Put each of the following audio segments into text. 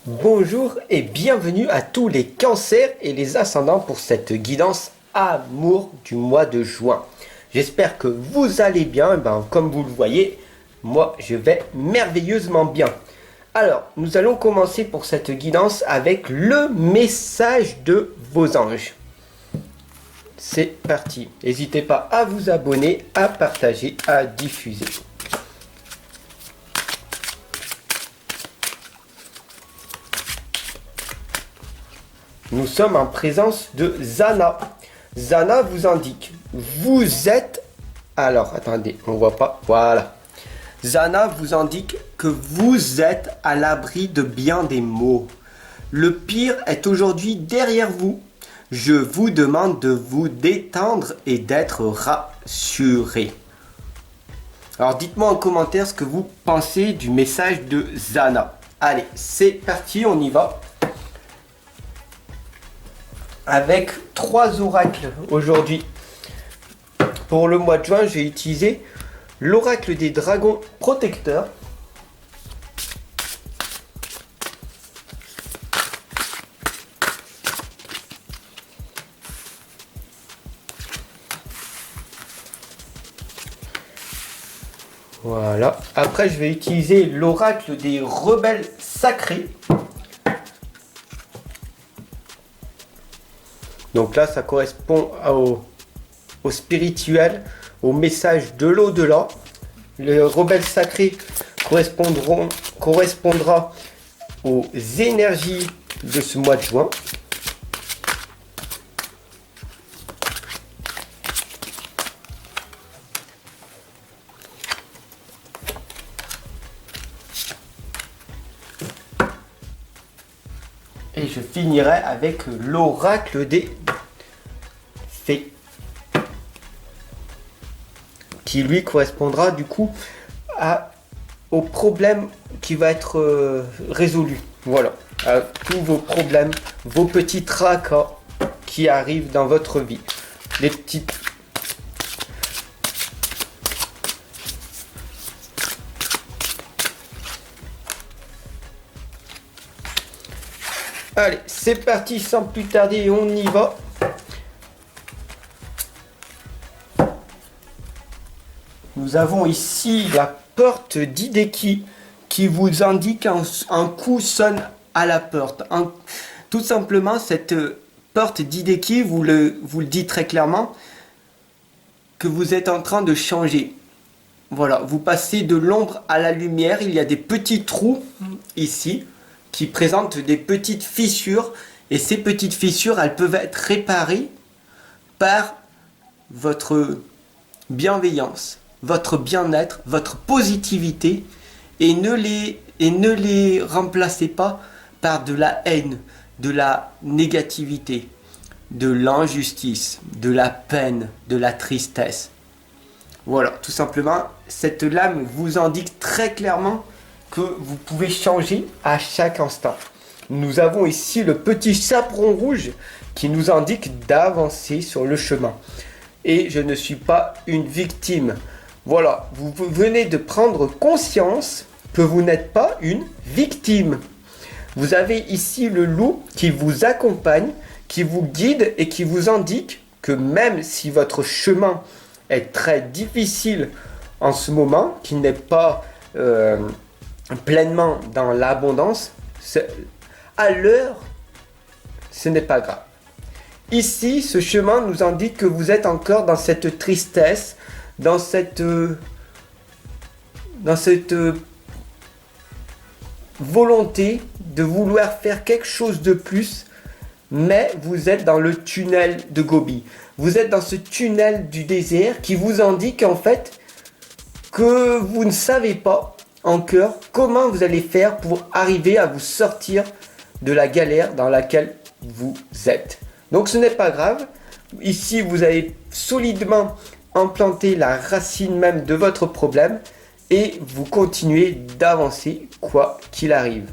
Bonjour et bienvenue à tous les cancers et les ascendants pour cette guidance amour du mois de juin. J'espère que vous allez bien. Comme vous le voyez, moi je vais merveilleusement bien. Alors, nous allons commencer pour cette guidance avec le message de vos anges. C'est parti. N'hésitez pas à vous abonner, à partager, à diffuser. Nous sommes en présence de Zana. Zana vous indique, vous êtes... Alors, attendez, on voit pas. Voilà. Zana vous indique que vous êtes à l'abri de bien des maux. Le pire est aujourd'hui derrière vous. Je vous demande de vous détendre et d'être rassuré. Alors, dites-moi en commentaire ce que vous pensez du message de Zana. Allez, c'est parti, on y va. Avec 3 oracles aujourd'hui. Pour le mois de juin, j'ai utilisé l'oracle des dragons protecteurs. Voilà. Après, je vais utiliser l'oracle des rebelles sacrés. Donc là, ça correspond au spirituel, au message de l'au-delà. Le rebelle sacré correspondra aux énergies de ce mois de juin. Et je finirai avec l'oracle des fées, qui lui correspondra du coup au problème qui va être résolu. Voilà, à tous vos problèmes, vos petits tracas qui arrivent dans votre vie. Les petites... Allez, c'est parti, sans plus tarder, on y va. Nous avons ici la porte d'Hideki qui vous indique un coup sonne à la porte. Tout simplement, cette porte d'Hideki vous le dit très clairement que vous êtes en train de changer. Voilà, vous passez de l'ombre à la lumière. Il y a des petits trous ici qui présentent des petites fissures, et ces petites fissures, elles peuvent être réparées par votre bienveillance, votre bien-être, votre positivité, et ne les remplacez pas par de la haine, de la négativité, de l'injustice, de la peine, de la tristesse. Voilà, tout simplement, cette lame vous indique très clairement que vous pouvez changer à chaque instant. Nous avons ici le petit chaperon rouge qui nous indique d'avancer sur le chemin. Et je ne suis pas une victime. Voilà, vous venez de prendre conscience que vous n'êtes pas une victime. Vous avez ici le loup qui vous accompagne, qui vous guide et qui vous indique que même si votre chemin est très difficile en ce moment, qu'il n'est pas pleinement dans l'abondance, à l'heure, ce n'est pas grave. Ici, ce chemin nous indique que vous êtes encore dans cette tristesse, dans cette volonté de vouloir faire quelque chose de plus, mais vous êtes dans le tunnel de Gobi. Vous êtes dans ce tunnel du désert qui vous indique en fait que vous ne savez pas encore comment vous allez faire pour arriver à vous sortir de la galère dans laquelle vous êtes. Donc ce n'est pas grave. Ici, vous avez solidement implanté la racine même de votre problème et vous continuez d'avancer quoi qu'il arrive.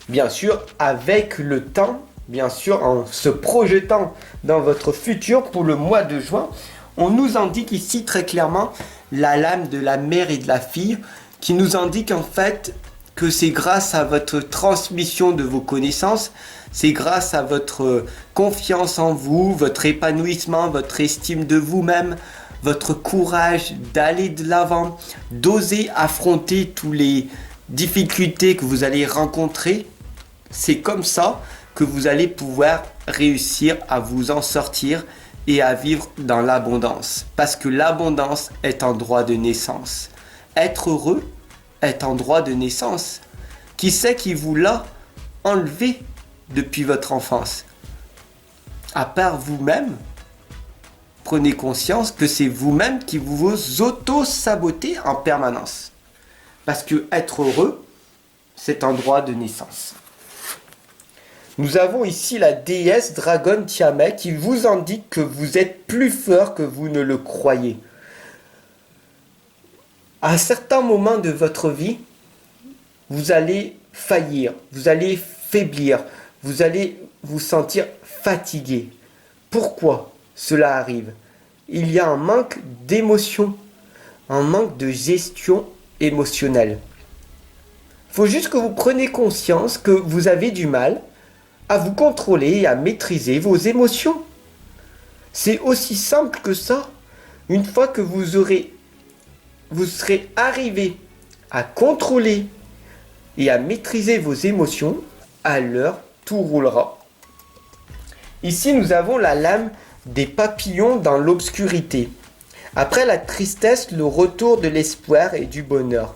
Bien sûr, avec le temps, bien sûr, en se projetant dans votre futur pour le mois de juin, on nous indique ici très clairement la lame de la mère et de la fille qui nous indique en fait que c'est grâce à votre transmission de vos connaissances, c'est grâce à votre confiance en vous, votre épanouissement, votre estime de vous-même, votre courage d'aller de l'avant, d'oser affronter toutes les difficultés que vous allez rencontrer. C'est comme ça que vous allez pouvoir réussir à vous en sortir et à vivre dans l'abondance. Parce que l'abondance est un droit de naissance. Être heureux est un droit de naissance. Qui c'est qui vous l'a enlevé depuis votre enfance? À part vous-même, prenez conscience que c'est vous-même qui vous auto-sabotez en permanence. Parce que être heureux, c'est un droit de naissance. Nous avons ici la déesse Dragon Tiamat qui vous indique que vous êtes plus fort que vous ne le croyez. À un certain moment de votre vie, vous allez faillir, vous allez faiblir, vous allez vous sentir fatigué. Pourquoi cela arrive? Il y a un manque d'émotion, un manque de gestion émotionnelle. Il faut juste que vous preniez conscience que vous avez du mal à vous contrôler et à maîtriser vos émotions. C'est aussi simple que ça. Une fois que vous serez arrivé à contrôler et à maîtriser vos émotions, alors tout roulera. Ici, nous avons la lame des papillons dans l'obscurité. Après la tristesse, le retour de l'espoir et du bonheur.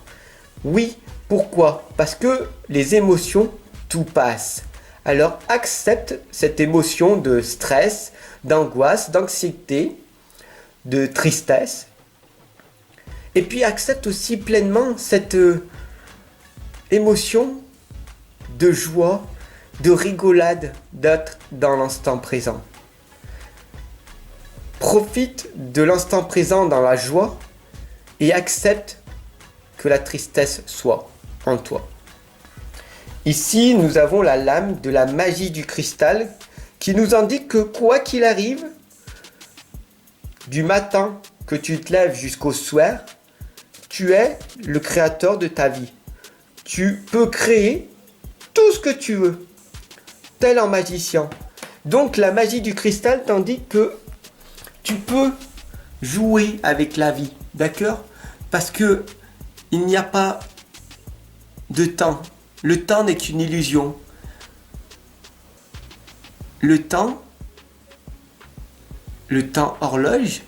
Oui, pourquoi? Parce que les émotions, tout passe. Alors accepte cette émotion de stress, d'angoisse, d'anxiété, de tristesse. Et puis accepte aussi pleinement cette émotion de joie, de rigolade, d'être dans l'instant présent. Profite de l'instant présent dans la joie et accepte que la tristesse soit en toi. Ici, nous avons la lame de la magie du cristal qui nous indique que quoi qu'il arrive, du matin que tu te lèves jusqu'au soir, tu es le créateur de ta vie. Tu peux créer tout ce que tu veux, tel un magicien. Donc la magie du cristal t'indique que tu peux jouer avec la vie, d'accord? Parce que il n'y a pas de temps. Le temps n'est qu'une illusion. Le temps horloge,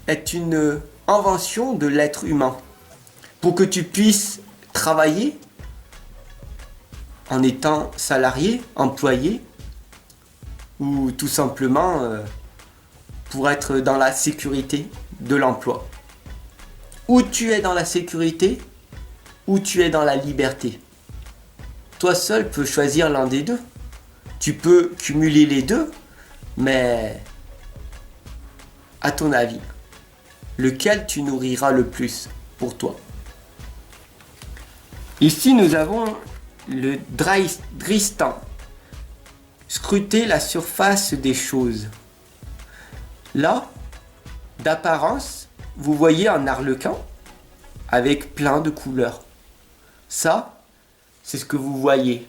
est une invention de l'être humain. Pour que tu puisses travailler en étant salarié, employé, ou tout simplement pour être dans la sécurité de l'emploi. Ou tu es dans la sécurité, ou tu es dans la liberté. Toi seul peux choisir l'un des deux. Tu peux cumuler les deux, mais à ton avis, lequel tu nourriras le plus pour toi? Ici, nous avons le Dristan. Scruter la surface des choses. Là, d'apparence, vous voyez un arlequin avec plein de couleurs. Ça, c'est ce que vous voyez.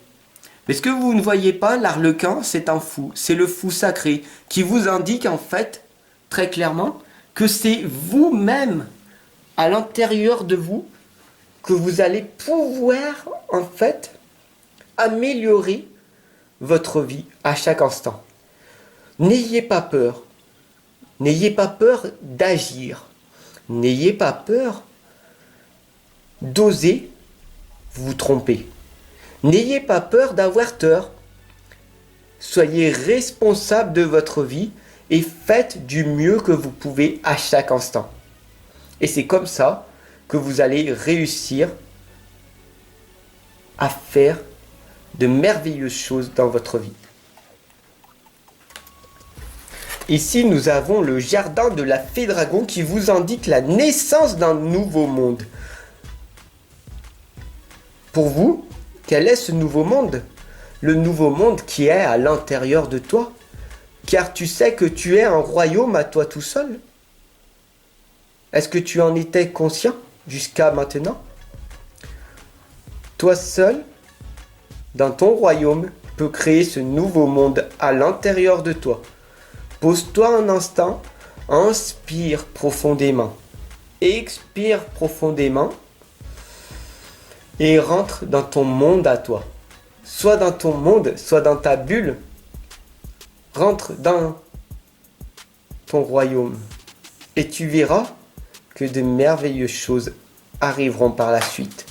Mais ce que vous ne voyez pas, l'arlequin, c'est un fou. C'est le fou sacré qui vous indique en fait, très clairement, que c'est vous-même, à l'intérieur de vous, que vous allez pouvoir en fait améliorer votre vie à chaque instant. N'ayez pas peur. N'ayez pas peur d'agir. N'ayez pas peur d'oser vous tromper. N'ayez pas peur d'avoir tort. Soyez responsable de votre vie et faites du mieux que vous pouvez à chaque instant. Et c'est comme ça que vous allez réussir à faire de merveilleuses choses dans votre vie. Ici, nous avons le jardin de la fée dragon qui vous indique la naissance d'un nouveau monde. Pour vous, quel est ce nouveau monde? Le nouveau monde qui est à l'intérieur de toi. Car tu sais que tu es un royaume à toi tout seul. Est-ce que tu en étais conscient jusqu'à maintenant? Toi seul, dans ton royaume, peux créer ce nouveau monde à l'intérieur de toi. Pose-toi un instant, inspire profondément, expire profondément et rentre dans ton monde à toi. Soit dans ton monde, soit dans ta bulle. Rentre dans ton royaume et tu verras que de merveilleuses choses arriveront par la suite.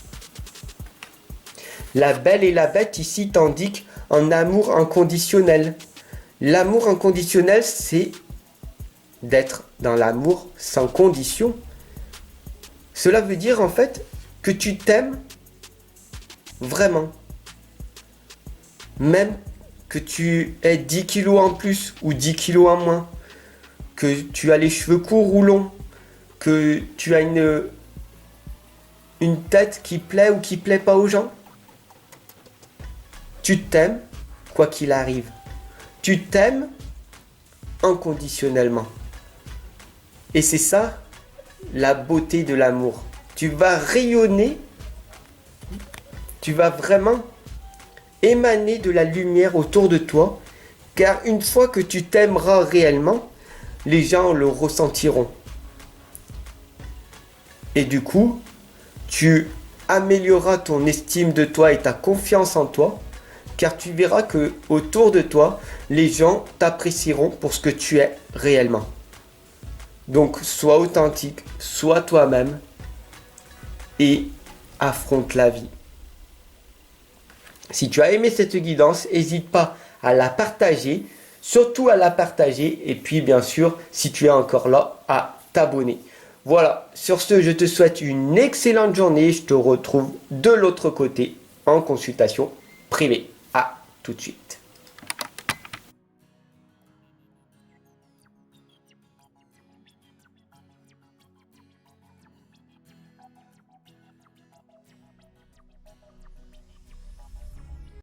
La Belle et la Bête ici t'indique un amour inconditionnel. L'amour inconditionnel, c'est d'être dans l'amour sans condition. Cela veut dire en fait que tu t'aimes vraiment. Même que tu aies 10 kilos en plus ou 10 kilos en moins, que tu as les cheveux courts ou longs, que tu as une tête qui plaît ou qui plaît pas aux gens. Tu t'aimes quoi qu'il arrive. Tu t'aimes inconditionnellement. Et c'est ça la beauté de l'amour. Tu vas rayonner, tu vas vraiment émaner de la lumière autour de toi, car une fois que tu t'aimeras réellement, les gens le ressentiront. Et du coup, tu amélioreras ton estime de toi et ta confiance en toi, car tu verras que autour de toi, les gens t'apprécieront pour ce que tu es réellement. Donc, sois authentique, sois toi-même et affronte la vie. Si tu as aimé cette guidance, n'hésite pas à la partager, surtout à la partager, et puis bien sûr, si tu es encore là, à t'abonner. Voilà, sur ce, je te souhaite une excellente journée, je te retrouve de l'autre côté en consultation privée. À tout de suite.